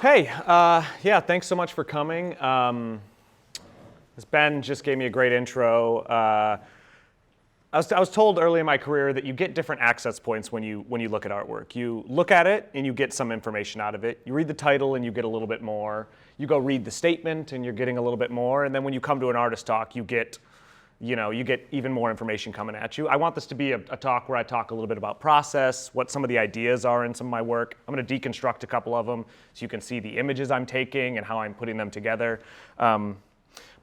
Hey, yeah, thanks so much for coming. This Ben just gave me a great intro. I was told early in my career that you get different access points when you look at artwork. You look at it and you get some information out of it. You read the title and you get a little bit more. You go read the statement and you're getting a little bit more. And then when you come to an artist talk, you get even more information coming at you. I want this to be a talk where I talk a little bit about process, what some of the ideas are in some of my work. I'm going to deconstruct a couple of them so you can see the images I'm taking and how I'm putting them together. But I'm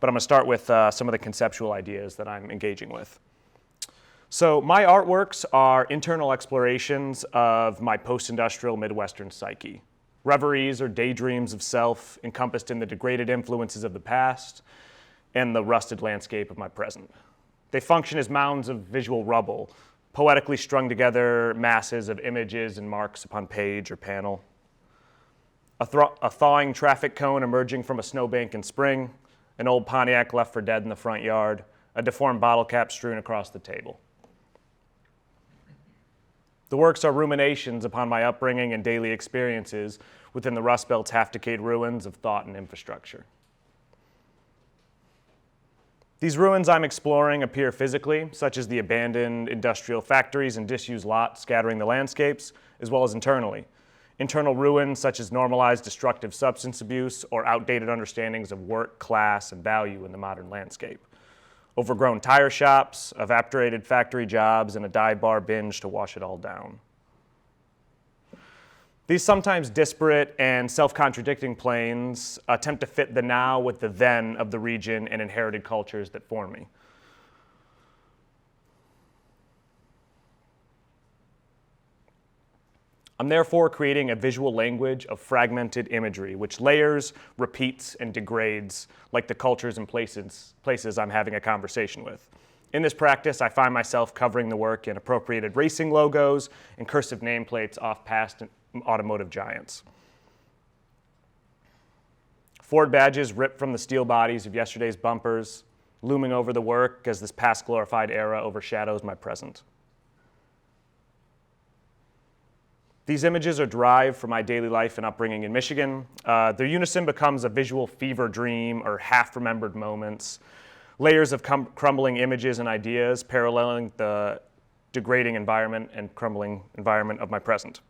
going to start with some of the conceptual ideas that I'm engaging with. So my artworks are internal explorations of my post-industrial Midwestern psyche. Reveries or daydreams of self encompassed in the degraded influences of the past and the rusted landscape of my present. They function as mounds of visual rubble, poetically strung together masses of images and marks upon page or panel. A thawing traffic cone emerging from a snowbank in spring, an old Pontiac left for dead in the front yard, a deformed bottle cap strewn across the table. The works are ruminations upon my upbringing and daily experiences within the Rust Belt's half-decayed ruins of thought and infrastructure. These ruins I'm exploring appear physically, such as the abandoned industrial factories and disused lots scattering the landscapes, as well as internally. Internal ruins such as normalized destructive substance abuse or outdated understandings of work, class, and value in the modern landscape. Overgrown tire shops, evaporated factory jobs, and a dive bar binge to wash it all down. These sometimes disparate and self-contradicting planes attempt to fit the now with the then of the region and inherited cultures that form me. I'm therefore creating a visual language of fragmented imagery, which layers, repeats, and degrades like the cultures and places I'm having a conversation with. In this practice, I find myself covering the work in appropriated racing logos and cursive nameplates off past automotive giants. Ford badges ripped from the steel bodies of yesterday's bumpers, looming over the work as this past glorified era overshadows my present. These images are derived from my daily life and upbringing in Michigan. Their unison becomes a visual fever dream or half-remembered moments, layers of crumbling images and ideas paralleling the degrading environment and crumbling environment of my present.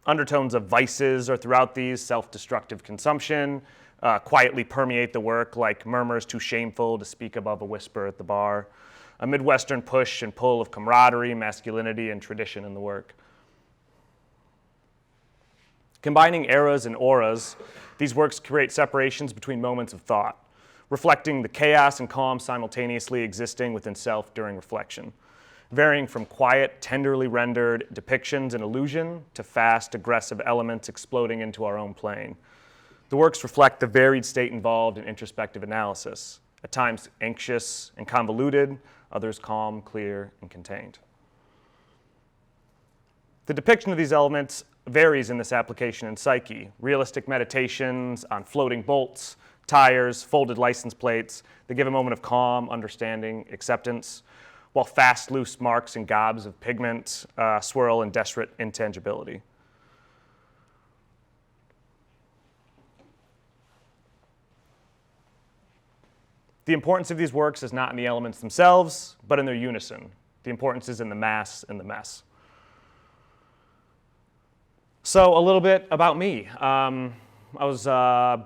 Undertones of vices are throughout these, self-destructive consumption, quietly permeate the work like murmurs too shameful to speak above a whisper at the bar, a Midwestern push and pull of camaraderie, masculinity, and tradition in the work. Combining eras and auras, these works create separations between moments of thought, reflecting the chaos and calm simultaneously existing within self during reflection, varying from quiet, tenderly rendered depictions and illusion to fast, aggressive elements exploding into our own plane. The works reflect the varied state involved in introspective analysis, at times anxious and convoluted, others calm, clear, and contained. The depiction of these elements varies in this application in psyche. Realistic meditations on floating bolts, tires, folded license plates, they give a moment of calm, understanding, acceptance, while fast, loose marks and gobs of pigment swirl in desperate intangibility. The importance of these works is not in the elements themselves, but in their unison. The importance is in the mass and the mess. So a little bit about me. I was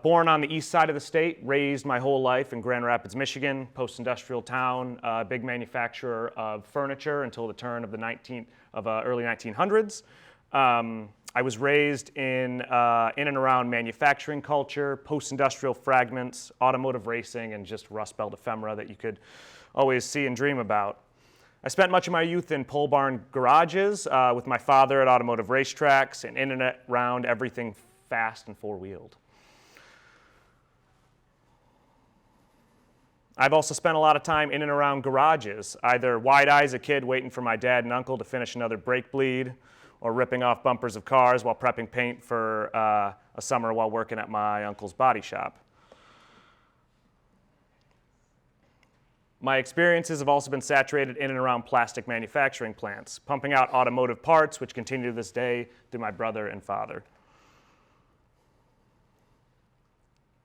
born on the east side of the state, raised my whole life in Grand Rapids, Michigan, post-industrial town, big manufacturer of furniture until the turn of the early 1900s. I was raised in and around manufacturing culture, post-industrial fragments, automotive racing, and just Rust Belt ephemera that you could always see and dream about. I spent much of my youth in pole barn garages with my father at automotive racetracks and in and around everything fast and four-wheeled. I've also spent a lot of time in and around garages, either wide-eyed as a kid waiting for my dad and uncle to finish another brake bleed, or ripping off bumpers of cars while prepping paint for a summer while working at my uncle's body shop. My experiences have also been saturated in and around plastic manufacturing plants, pumping out automotive parts, which continue to this day through my brother and father.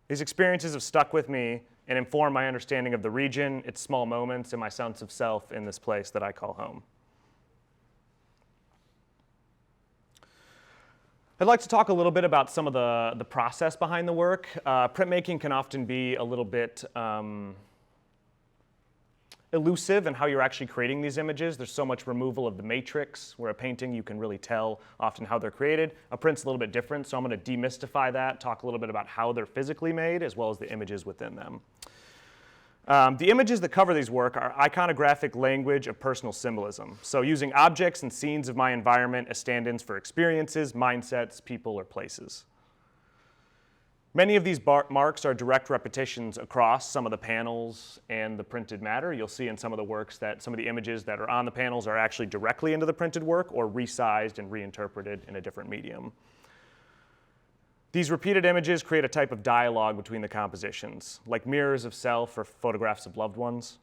These experiences have stuck with me and informed my understanding of the region, its small moments, and my sense of self in this place that I call home. I'd like to talk a little bit about some of the process behind the work. Printmaking can often be a little bit elusive in how you're actually creating these images. There's so much removal of the matrix, where a painting you can really tell often how they're created. A print's a little bit different, so I'm going to demystify that, talk a little bit about how they're physically made, as well as the images within them. The images that cover these work are iconographic language of personal symbolism. So using objects and scenes of my environment as stand-ins for experiences, mindsets, people, or places. Many of these marks are direct repetitions across some of the panels and the printed matter. You'll see in some of the works that some of the images that are on the panels are actually directly into the printed work or resized and reinterpreted in a different medium. These repeated images create a type of dialogue between the compositions, like mirrors of self or photographs of loved ones.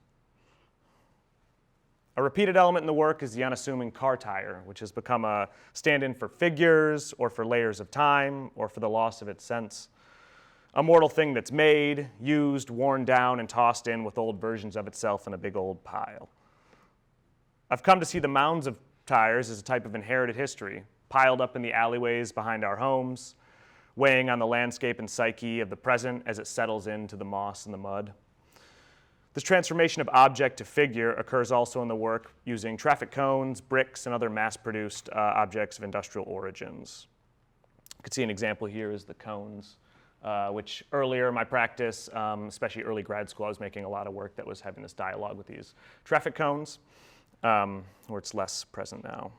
A repeated element in the work is the unassuming car tire, which has become a stand-in for figures or for layers of time or for the loss of its sense. A mortal thing that's made, used, worn down, and tossed in with old versions of itself in a big old pile. I've come to see the mounds of tires as a type of inherited history, piled up in the alleyways behind our homes, weighing on the landscape and psyche of the present as it settles into the moss and the mud. This transformation of object to figure occurs also in the work using traffic cones, bricks, and other mass-produced objects of industrial origins. You can see an example here is the cones. Which earlier in my practice, especially early grad school, I was making a lot of work that was having this dialogue with these traffic cones, where it's less present now.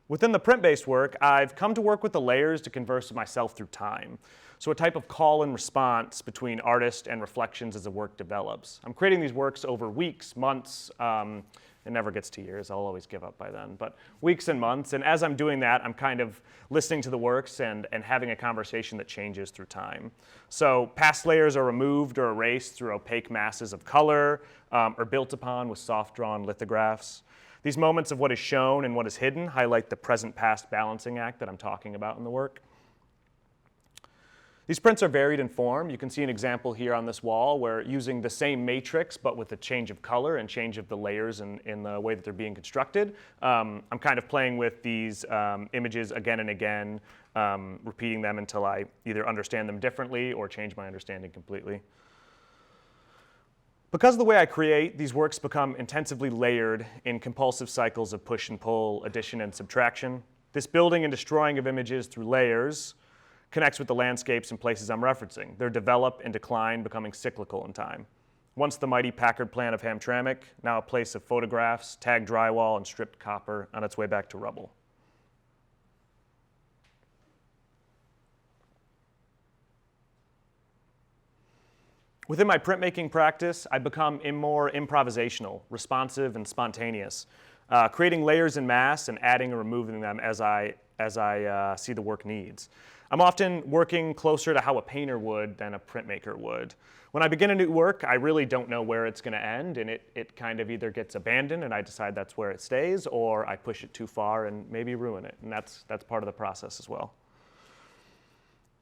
Within the print-based work, I've come to work with the layers to converse with myself through time. So a type of call and response between artist and reflections as the work develops. I'm creating these works over weeks, months. It never gets to years. I'll always give up by then. But weeks and months. And as I'm doing that, I'm kind of listening to the works and having a conversation that changes through time. So past layers are removed or erased through opaque masses of color or built upon with soft-drawn lithographs. These moments of what is shown and what is hidden highlight the present-past balancing act that I'm talking about in the work. These prints are varied in form. You can see an example here on this wall where using the same matrix but with a change of color and change of the layers in the way that they're being constructed. I'm kind of playing with these images again and again, repeating them until I either understand them differently or change my understanding completely. Because of the way I create, these works become intensively layered in compulsive cycles of push and pull, addition and subtraction. This building and destroying of images through layers connects with the landscapes and places I'm referencing. They're develop and decline, becoming cyclical in time. Once the mighty Packard plant of Hamtramck, now a place of photographs, tagged drywall, and stripped copper on its way back to rubble. Within my printmaking practice, I become more improvisational, responsive, and spontaneous, creating layers in mass and adding or removing them as I see the work needs. I'm often working closer to how a painter would than a printmaker would. When I begin a new work, I really don't know where it's going to end, and it kind of either gets abandoned and I decide that's where it stays, or I push it too far and maybe ruin it, and that's part of the process as well.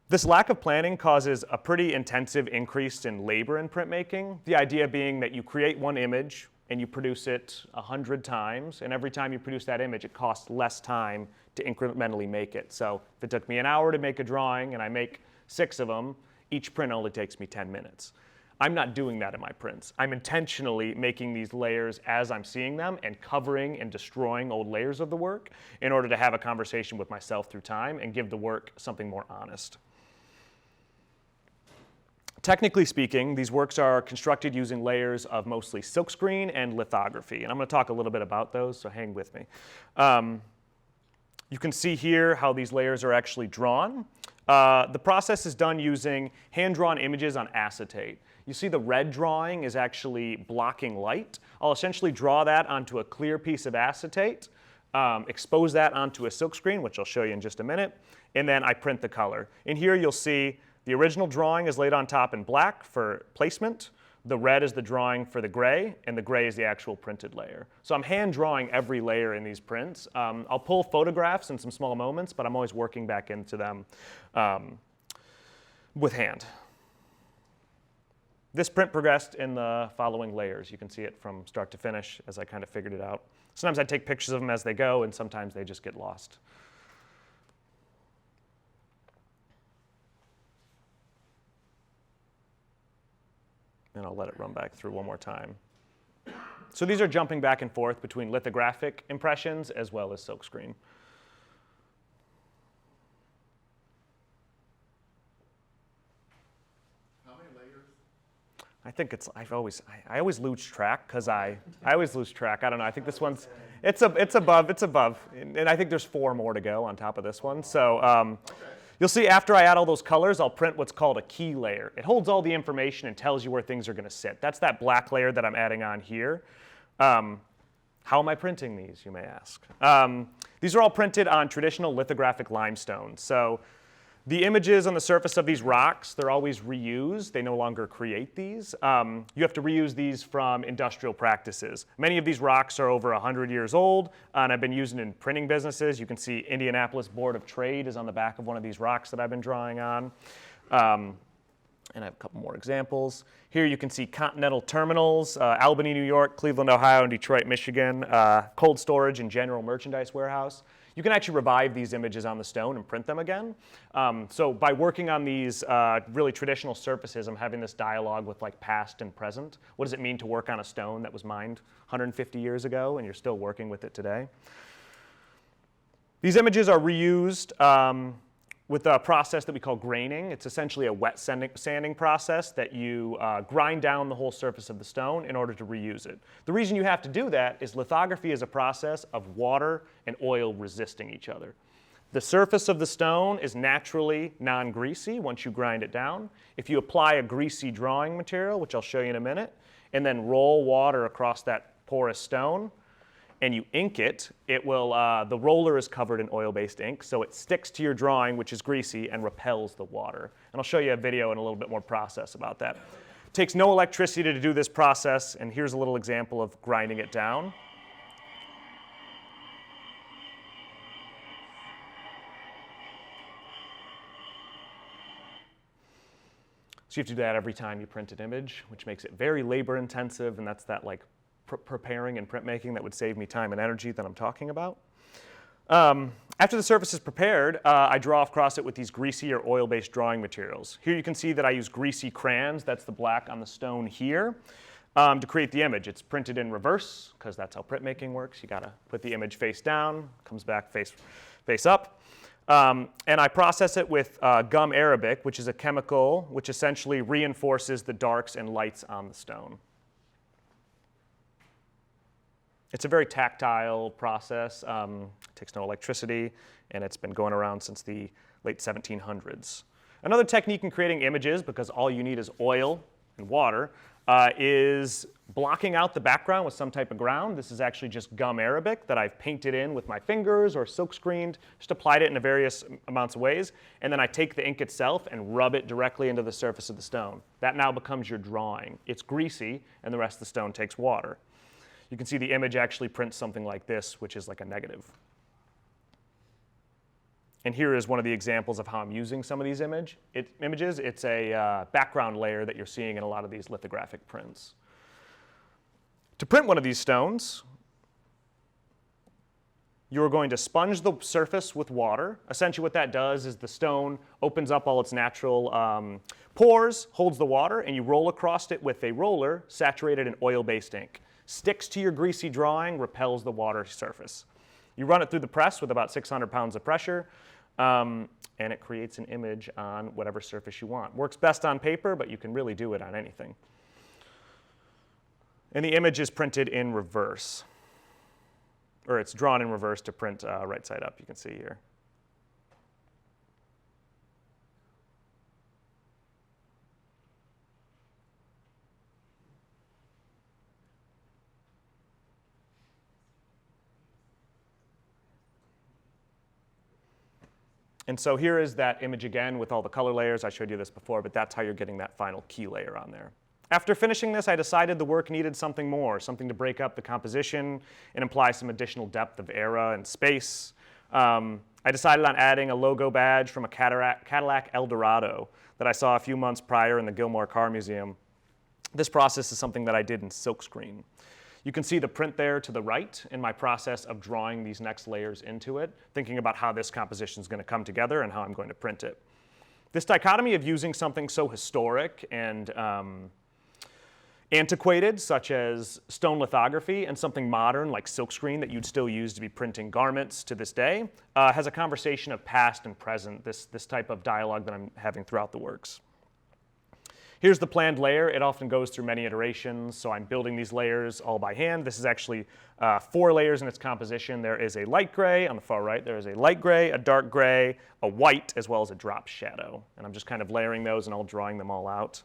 This lack of planning causes a pretty intensive increase in labor in printmaking, the idea being that you create one image and you produce it 100 times, and every time you produce that image, it costs less time to incrementally make it. So if it took me an hour to make a drawing and I make 6 of them, each print only takes me 10 minutes. I'm not doing that in my prints. I'm intentionally making these layers as I'm seeing them and covering and destroying old layers of the work in order to have a conversation with myself through time and give the work something more honest. Technically speaking, these works are constructed using layers of mostly silkscreen and lithography, and I'm going to talk a little bit about those, so hang with me. You can see here how these layers are actually drawn. The process is done using hand-drawn images on acetate. You see the red drawing is actually blocking light. I'll essentially draw that onto a clear piece of acetate, expose that onto a silkscreen, which I'll show you in just a minute, and then I print the color. In here you'll see the original drawing is laid on top in black for placement. The red is the drawing for the gray, and the gray is the actual printed layer. So I'm hand drawing every layer in these prints. I'll pull photographs in some small moments, but I'm always working back into them with hand. This print progressed in the following layers. You can see it from start to finish as I kind of figured it out. Sometimes I take pictures of them as they go, and sometimes they just get lost. And I'll let it run back through one more time. So these are jumping back and forth between lithographic impressions as well as silkscreen. How many layers? I think it's, I always lose track because I always lose track. I don't know. I think this one's, it's above. And I think there's 4 more to go on top of this one. So Okay. you'll see after I add all those colors, I'll print what's called a key layer. It holds all the information and tells you where things are going to sit. That's that black layer that I'm adding on here. How am I printing these, you may ask? These are all printed on traditional lithographic limestone. So the images on the surface of these rocks, they're always reused. They no longer create these. You have to reuse these from industrial practices. Many of these rocks are over 100 years old and have been used in printing businesses. You can see Indianapolis Board of Trade is on the back of one of these rocks that I've been drawing on. And I have a couple more examples. Here you can see Continental Terminals, Albany, New York, Cleveland, Ohio, and Detroit, Michigan, cold storage and general merchandise warehouse. You can actually revive these images on the stone and print them again. So by working on these really traditional surfaces, I'm having this dialogue with like past and present. What does it mean to work on a stone that was mined 150 years ago and you're still working with it today? These images are reused with a process that we call graining. It's essentially a wet sanding process that you grind down the whole surface of the stone in order to reuse it. The reason you have to do that is lithography is a process of water and oil resisting each other. The surface of the stone is naturally non-greasy once you grind it down. If you apply a greasy drawing material, which I'll show you in a minute, and then roll water across that porous stone, and you ink it, it will, the roller is covered in oil-based ink, so it sticks to your drawing, which is greasy, and repels the water. And I'll show you a video and a little bit more process about that. It takes no electricity to do this process, and here's a little example of grinding it down. So you have to do that every time you print an image, which makes it very labor-intensive, and that's that like preparing and printmaking that would save me time and energy that I'm talking about. After the surface is prepared, I draw across it with these greasy or oil-based drawing materials. Here you can see that I use greasy crayons, that's the black on the stone here, to create the image. It's printed in reverse, because that's how printmaking works. You gotta put the image face down, comes back face up. And I process it with gum arabic, which is a chemical which essentially reinforces the darks and lights on the stone. It's a very tactile process. It takes no electricity, and it's been going around since the late 1700s. Another technique in creating images, because all you need is oil and water, is blocking out the background with some type of ground. This is actually just gum arabic that I've painted in with my fingers or silk screened, just applied it in various amounts of ways, and then I take the ink itself and rub it directly into the surface of the stone. That now becomes your drawing. It's greasy, and the rest of the stone takes water. You can see the image actually prints something like this, which is like a negative. And here is one of the examples of how I'm using some of these images. It's a background layer that you're seeing in a lot of these lithographic prints. To print one of these stones, you're going to sponge the surface with water. Essentially what that does is the stone opens up all its natural pores, holds the water, and you roll across it with a roller saturated in oil-based ink. Sticks to your greasy drawing, repels the water surface. You run it through the press with about 600 pounds of pressure, and it creates an image on whatever surface you want. Works best on paper, but you can really do it on anything. And the image is printed in reverse, or it's drawn in reverse to print right side up, you can see here. And so here is that image again with all the color layers. I showed you this before, but that's how you're getting that final key layer on there. After finishing this, I decided the work needed something more, something to break up the composition and imply some additional depth of era and space. I decided on adding a logo badge from a Cadillac Eldorado that I saw a few months prior in the Gilmore Car Museum. This process is something that I did in silkscreen. You can see the print there to the right in my process of drawing these next layers into it, thinking about how this composition is going to come together and how I'm going to print it. This dichotomy of using something so historic and antiquated, such as stone lithography, and something modern like silkscreen that you'd still use to be printing garments to this day, has a conversation of past and present, this type of dialogue that I'm having throughout the works. Here's the planned layer. It often goes through many iterations, so I'm building these layers all by hand. This is actually 4 layers in its composition. There is a light gray on the far right. There is a light gray, a dark gray, a white, as well as a drop shadow. And I'm just kind of layering those and all drawing them all out.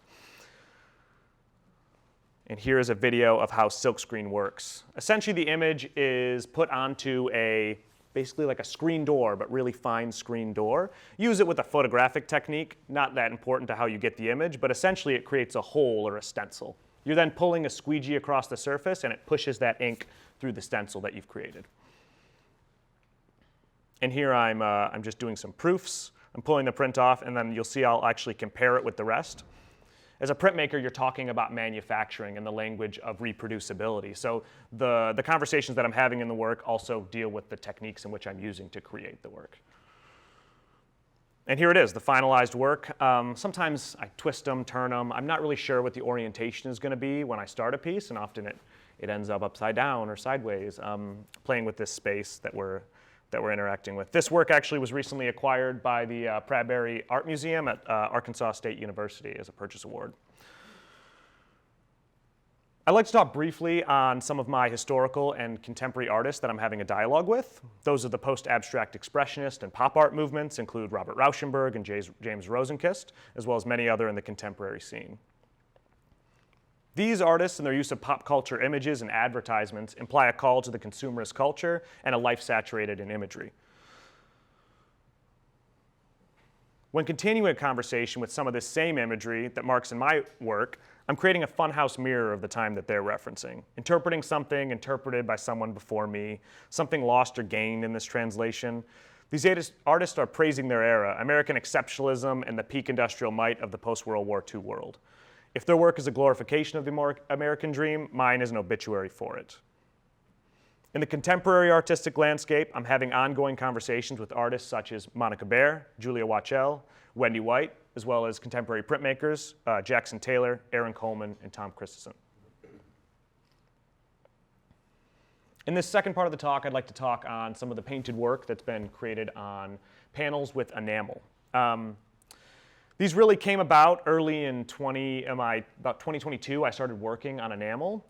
And here is a video of how silkscreen works. Essentially, the image is put onto basically like a screen door, but really fine screen door. Use it with a photographic technique, not that important to how you get the image, but essentially it creates a hole or a stencil. You're then pulling a squeegee across the surface and it pushes that ink through the stencil that you've created. And here I'm just doing some proofs. I'm pulling the print off, and then you'll see I'll actually compare it with the rest. As a printmaker, you're talking about manufacturing and the language of reproducibility. So the conversations that I'm having in the work also deal with the techniques in which I'm using to create the work. And here it is, the finalized work. Sometimes I twist them, turn them. I'm not really sure what the orientation is going to be when I start a piece, and often it ends up upside down or sideways, playing with this space that we're interacting with. This work actually was recently acquired by the Bradbury Art Museum at Arkansas State University as a purchase award. I'd like to talk briefly on some of my historical and contemporary artists that I'm having a dialogue with. Those are the post-abstract expressionist and pop art movements, include Robert Rauschenberg and James Rosenkist, as well as many other in the contemporary scene. These artists and their use of pop culture images and advertisements imply a call to the consumerist culture and a life saturated in imagery. When continuing a conversation with some of this same imagery that marks in my work, I'm creating a funhouse mirror of the time that they're referencing, interpreting something interpreted by someone before me, something lost or gained in this translation. These artists are praising their era, American exceptionalism and the peak industrial might of the post-World War II world. If their work is a glorification of the American dream, mine is an obituary for it. In the contemporary artistic landscape, I'm having ongoing conversations with artists such as Monica Baer, Julia Wachel, Wendy White, as well as contemporary printmakers, Jackson Taylor, Aaron Coleman, and Tom Christensen. In this second part of the talk, I'd like to talk on some of the painted work that's been created on panels with enamel. These really came about early in about 2022. I started working on enamel.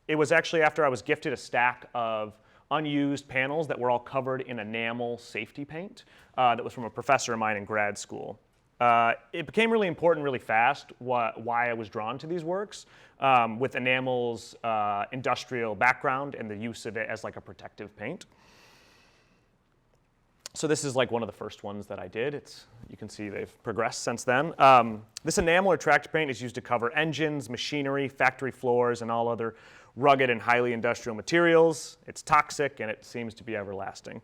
It was actually after I was gifted a stack of unused panels that were all covered in enamel safety paint that was from a professor of mine in grad school. It became really important really fast why I was drawn to these works with enamel's industrial background and the use of it as like a protective paint. So this is like one of the first ones that I did. You can see they've progressed since then. This enamel or tractor paint is used to cover engines, machinery, factory floors, and all other rugged and highly industrial materials. It's toxic and it seems to be everlasting.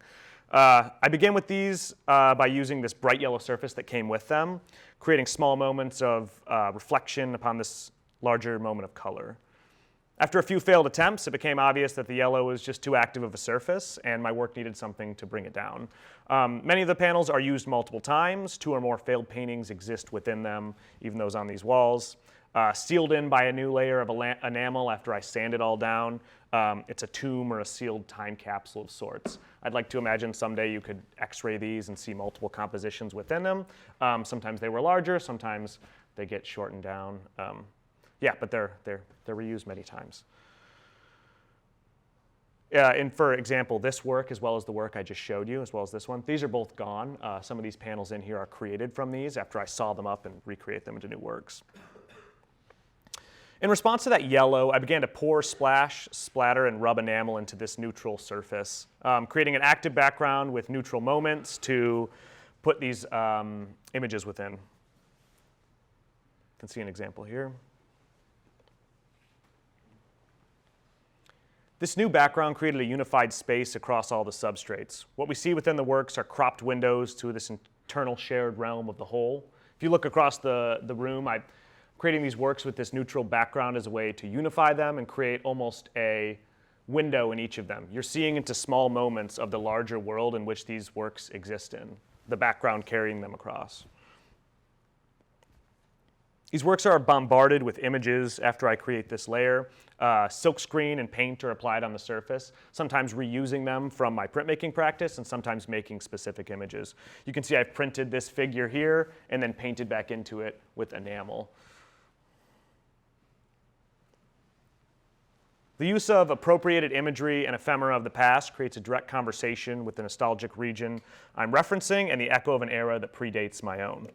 I began with these by using this bright yellow surface that came with them, creating small moments of reflection upon this larger moment of color. After a few failed attempts, it became obvious that the yellow was just too active of a surface, and my work needed something to bring it down. Many of the panels are used multiple times. 2 or more failed paintings exist within them, even those on these walls. Sealed in by a new layer of enamel after I sand it all down. It's a tomb or a sealed time capsule of sorts. I'd like to imagine someday you could x-ray these and see multiple compositions within them. Sometimes they were larger, sometimes they get shortened down. Yeah, but they're reused many times. And for example, this work, as well as the work I just showed you, as well as this one, these are both gone. Some of these panels in here are created from these after I saw them up and recreate them into new works. In response to that yellow, I began to pour, splash, splatter, and rub enamel into this neutral surface, creating an active background with neutral moments to put these images within. You can see an example here. This new background created a unified space across all the substrates. What we see within the works are cropped windows to this internal shared realm of the whole. If you look across the room, I'm creating these works with this neutral background as a way to unify them and create almost a window in each of them. You're seeing into small moments of the larger world in which these works exist in, the background carrying them across. These works are bombarded with images after I create this layer. Silkscreen and paint are applied on the surface, sometimes reusing them from my printmaking practice and sometimes making specific images. You can see I've printed this figure here and then painted back into it with enamel. The use of appropriated imagery and ephemera of the past creates a direct conversation with the nostalgic region I'm referencing and the echo of an era that predates my own.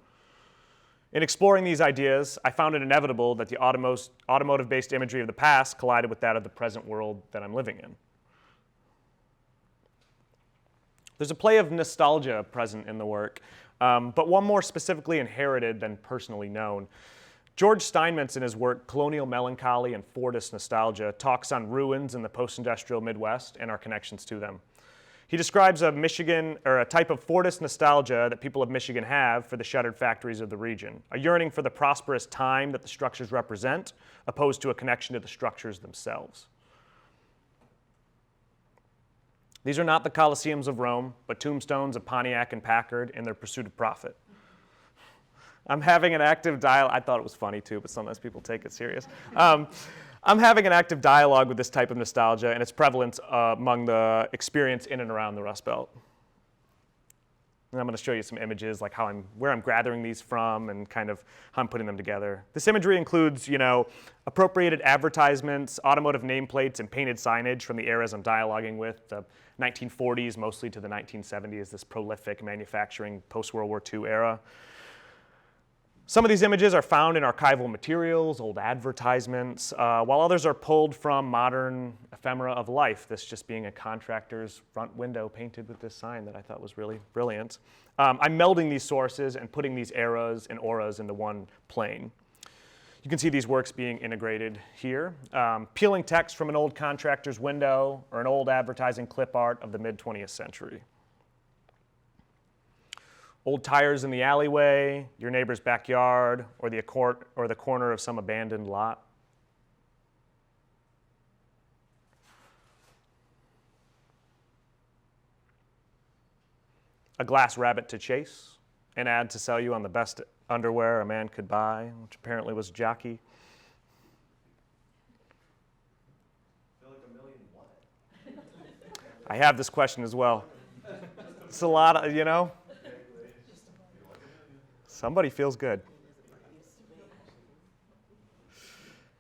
In exploring these ideas, I found it inevitable that the automotive-based imagery of the past collided with that of the present world that I'm living in. There's a play of nostalgia present in the work, but one more specifically inherited than personally known. George Steinmetz, in his work Colonial Melancholy and Fordist Nostalgia, talks on ruins in the post-industrial Midwest and our connections to them. He describes a type of Fordist nostalgia that people of Michigan have for the shuttered factories of the region, a yearning for the prosperous time that the structures represent, opposed to a connection to the structures themselves. These are not the Colosseums of Rome, but tombstones of Pontiac and Packard in their pursuit of profit. I'm having an active dialogue. I thought it was funny too, but sometimes people take it serious. I'm having an active dialogue with this type of nostalgia and its prevalence among the experience in and around the Rust Belt. And I'm going to show you some images, like where I'm gathering these from and kind of how I'm putting them together. This imagery includes, appropriated advertisements, automotive nameplates, and painted signage from the eras I'm dialoguing with, the 1940s mostly to the 1970s, this prolific manufacturing post-World War II era. Some of these images are found in archival materials, old advertisements, while others are pulled from modern ephemera of life, this just being a contractor's front window painted with this sign that I thought was really brilliant. I'm melding these sources and putting these eras and auras into one plane. You can see these works being integrated here. Peeling text from an old contractor's window or an old advertising clip art of the mid-20th century. Old tires in the alleyway, your neighbor's backyard, or the corner of some abandoned lot. A glass rabbit to chase, an ad to sell you on the best underwear a man could buy, which apparently was a jockey. I feel like a million what? I have this question as well. It's a lot of, Somebody feels good.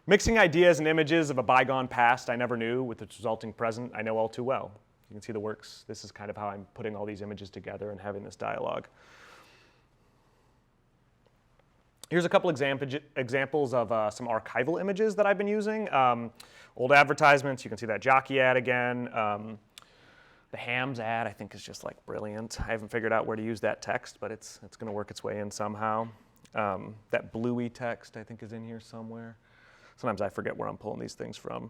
Mixing ideas and images of a bygone past I never knew with its resulting present I know all too well. You can see the works. This is kind of how I'm putting all these images together and having this dialogue. Here's a couple examples of some archival images that I've been using. Old advertisements, you can see that jockey ad again. The Hams ad, I think, is just brilliant. I haven't figured out where to use that text, but it's going to work its way in somehow. That bluey text, I think, is in here somewhere. Sometimes I forget where I'm pulling these things from.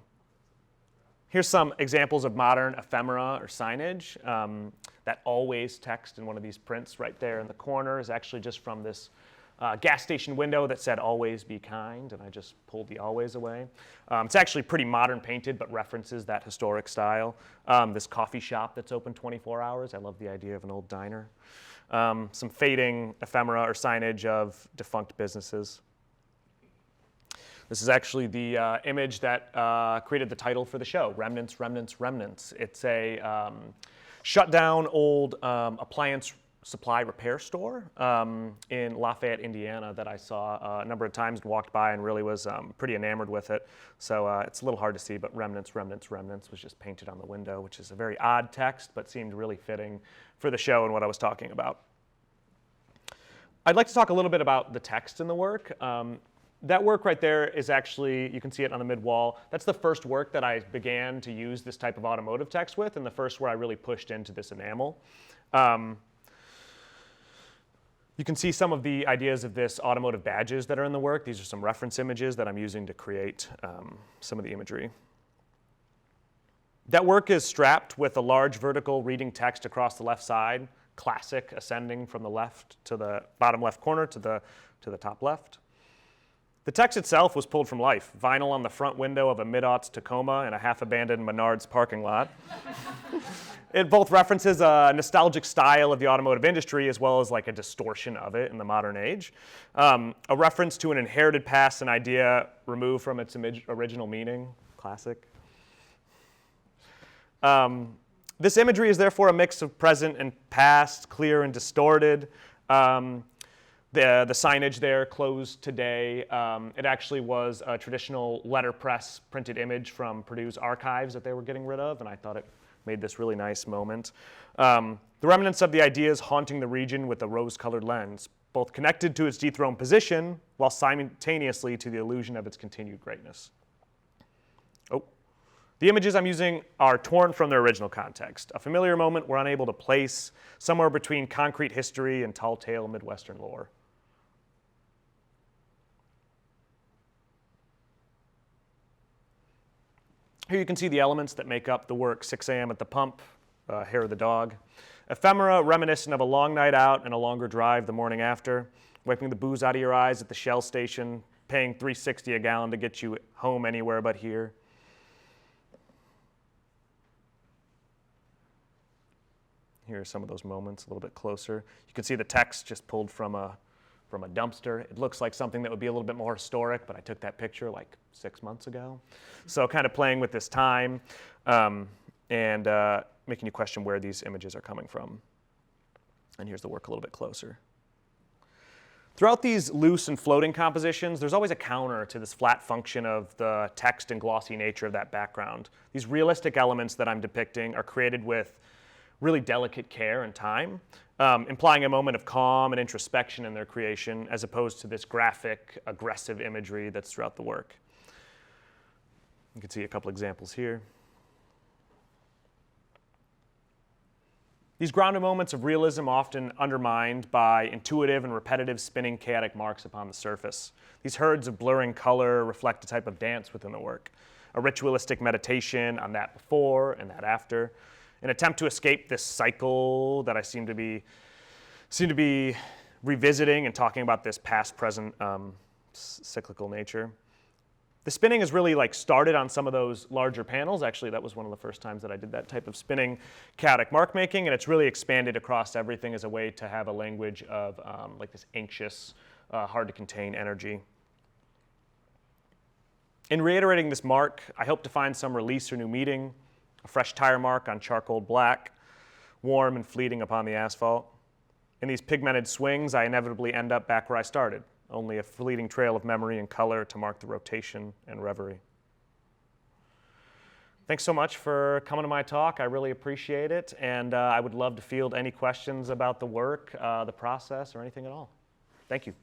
Here's some examples of modern ephemera or signage. That always text in one of these prints right there in the corner is actually just from this gas station window that said "Always be kind," and I just pulled the "always" away. It's actually pretty modern painted, but references that historic style. This coffee shop that's open 24 hours. I love the idea of an old diner. Some fading ephemera or signage of defunct businesses. This is actually the image that created the title for the show, Remnants, Remnants, Remnants. It's a shut down old appliance supply repair store in Lafayette, Indiana that I saw a number of times and walked by and really was pretty enamored with it. So it's a little hard to see, but Remnants, Remnants, Remnants was just painted on the window, which is a very odd text, but seemed really fitting for the show and what I was talking about. I'd like to talk a little bit about the text in the work. That work right there is actually, you can see it on the mid-wall. That's the first work that I began to use this type of automotive text with, and the first where I really pushed into this enamel. You can see some of the ideas of this automotive badges that are in the work. These are some reference images that I'm using to create some of the imagery. That work is strapped with a large vertical reading text across the left side, classic, ascending from the left to the bottom left corner to the top left. The text itself was pulled from life, vinyl on the front window of a mid-aughts Tacoma in a half-abandoned Menards parking lot. It both references a nostalgic style of the automotive industry as well as like a distortion of it in the modern age. A reference to an inherited past, an idea removed from its original meaning. Classic. This imagery is therefore a mix of present and past, clear and distorted. The signage there, closed today, it actually was a traditional letterpress printed image from Purdue's archives that they were getting rid of, and I thought it made this really nice moment. The remnants of the ideas haunting the region with a rose-colored lens, both connected to its dethroned position while simultaneously to the illusion of its continued greatness. Oh. The images I'm using are torn from their original context, a familiar moment we're unable to place somewhere between concrete history and tall-tale Midwestern lore. Here you can see the elements that make up the work 6 a.m. at the pump, hair of the dog. Ephemera reminiscent of a long night out and a longer drive the morning after, wiping the booze out of your eyes at the Shell station, paying $3.60 a gallon to get you home anywhere but here. Here are some of those moments a little bit closer. You can see the text just pulled from a dumpster. It looks like something that would be a little bit more historic, but I took that picture like 6 months ago. So kind of playing with this time and making you question where these images are coming from. And here's the work a little bit closer. Throughout these loose and floating compositions, there's always a counter to this flat function of the text and glossy nature of that background. These realistic elements that I'm depicting are created with really delicate care and time, implying a moment of calm and introspection in their creation, as opposed to this graphic, aggressive imagery that's throughout the work. You can see a couple examples here. These grounded moments of realism are often undermined by intuitive and repetitive spinning chaotic marks upon the surface. These herds of blurring color reflect a type of dance within the work, a ritualistic meditation on that before and that after, an attempt to escape this cycle that I seem to be revisiting and talking about this past-present cyclical nature. The spinning is really like started on some of those larger panels. Actually, that was one of the first times that I did that type of spinning chaotic mark making, and it's really expanded across everything as a way to have a language of like this anxious, hard to contain energy. In reiterating this mark, I hope to find some release or new meaning, a fresh tire mark on charcoal black, warm and fleeting upon the asphalt. In these pigmented swings, I inevitably end up back where I started, only a fleeting trail of memory and color to mark the rotation and reverie. Thanks so much for coming to my talk. I really appreciate it, and I would love to field any questions about the work, the process, or anything at all. Thank you.